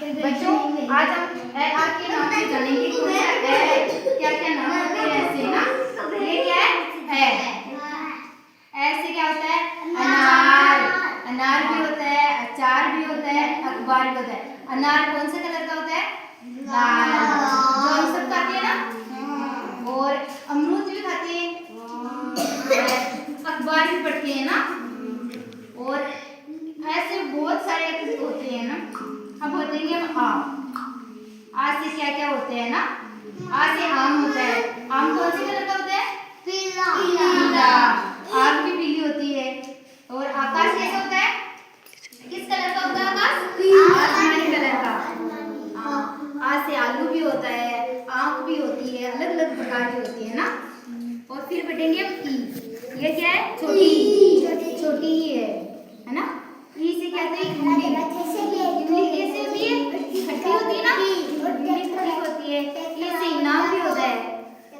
बच्चों आज हम आ के नाम से जानेंगे कौन सा क्या क्या नाम होते हैं ऐसे ना। ये क्या है ऐसे क्या होता है अनार, अनार भी होता है, अचार भी होता है, अखबार भी होता है। अनार कौन से कलर का होता है लाल, जो हम सब खाते हैं ना, और अमरूद भी खाते हैं, अखबार भी पढ़ते हैं ना, और ऐसे बहुत सारे होते हैं ना। अब बताएंगे हम आ से क्या क्या होते हैं ना। आ से आम होता है, आम कौन से कलर का होता है पीला, आग भी पीली होती है। और आकाश कैसा होता है, किस कलर का होता है आकाश, आसमानी कलर का। आ से आलू भी होता है, आंख भी होती है, अलग अलग प्रकार की होती है ना। और फिर बैठेंगे हम ई, ये क्या है छोटी, छोटी ही है ना। ई से क्या होता है इमली, इमली कैसे होती है खट्टी होती है ना, इमली खट्टी होती है। ई से इनाम भी होता है,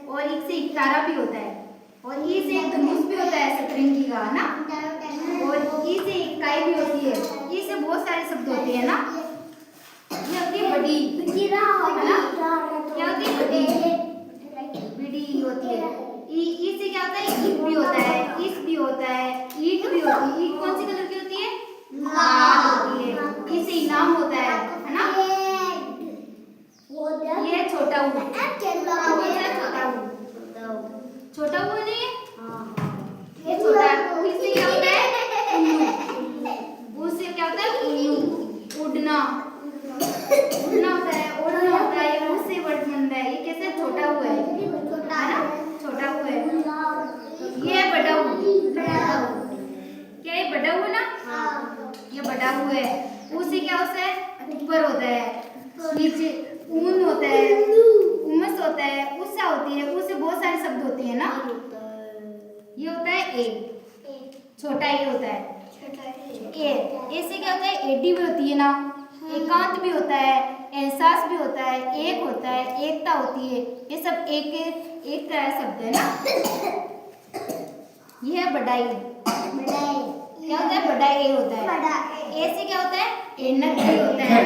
और ई से इकतारा भी होता है, और ई से धनुष भी होता है सतरंगी का ना, और ई से इकाई भी होती है। ई से बहुत सारे शब्द होते हैं ना। ये होती है बड़ी है ना, क्या होती है बड़ी होती है। ई से क्या होता है ईट भी होता है, ईस भी होता है, ईट भी होती है। ईट कौन सी कलर की होती है लाल होती है। ई से इनाम होता है ना। ये छोटा ऊ, छोटा ऊ नहीं है, ये छोटा ऊ। इससे क्या होता है उल्लू, उससे क्या होता है उल्लू, उड़ना, उड़ना होता है, उड़ना होता है। ये उससे वर्ड बनता है, ये कैसे छोटा ऊ है ना, छोटा ऊ है। ये बड़ा ऊ, क्या ये बड़ा ऊ है ना, ये बड़ा ऊ है। उससे क्या होता है ऊपर होता है, नीचे ऊन होता है, उमस होता है, उससे होती है। उससे बहुत सारे शब्द होते हैं ना। ये होता है ए, छोटा ए होता है ए से क्या होता है एडी भी होती है ना, एकांत भी होता है, एहसास भी होता है, एक होता है, एकता होती है। ये सब एक तरह शब्द है ना। ये है बड़ाई, क्या होता है बड़ा ए होता है। ए से क्या होता है एनक भी होता है,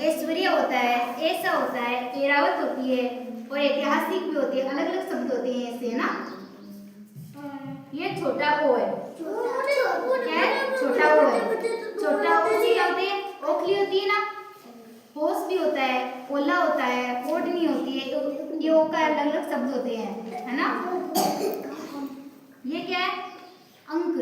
ऐश्वर्य होता है, ऐसा होता है, एरावत होती है, और ऐतिहासिक भी होती है। अलग अलग शब्द होते हैं ऐसे ना। ये छोटा ओ है, क्या है छोटा ओ है। छोटा ओ से क्या होती है ओखली होती है ना, होश भी होता है, ओला होता है, ओढ़नी होती है। ये ओ का अलग अलग शब्द होते हैं है ना। ये क्या है अंक,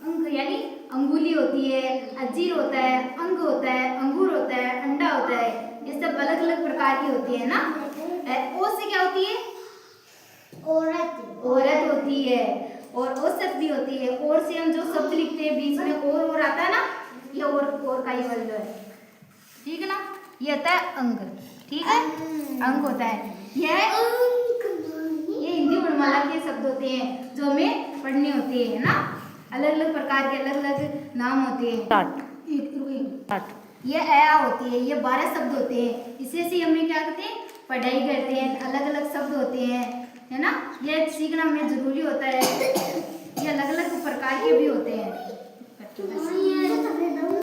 अंक यानी अंगुली होती है, अंजीर होता है, अंग होता है, अंगूर होता है, अंडा होता है। ये सब अलग अलग प्रकार की होती है ना। ओ से क्या होती है औरत, औरत होती है, और औसत भी होती है। और से हम जो शब्द लिखते हैं बीच में और आता है ना, ये और का ही वर्ग है, ठीक है ना। ये होता है अंग, ठीक है अंग होता है। ये हिंदी वर्णमाला के शब्द होते हैं जो हमें पढ़ने होते हैं ना। अलग अलग प्रकार के अलग अलग नाम होते हैं। ये अया होती है, ये 12 शब्द होते हैं। इसे से हमें क्या करते हैं पढ़ाई करते हैं। अलग अलग शब्द होते हैं है ना, ये सीखना हमें जरूरी होता है। ये अलग अलग प्रकार के भी होते हैं।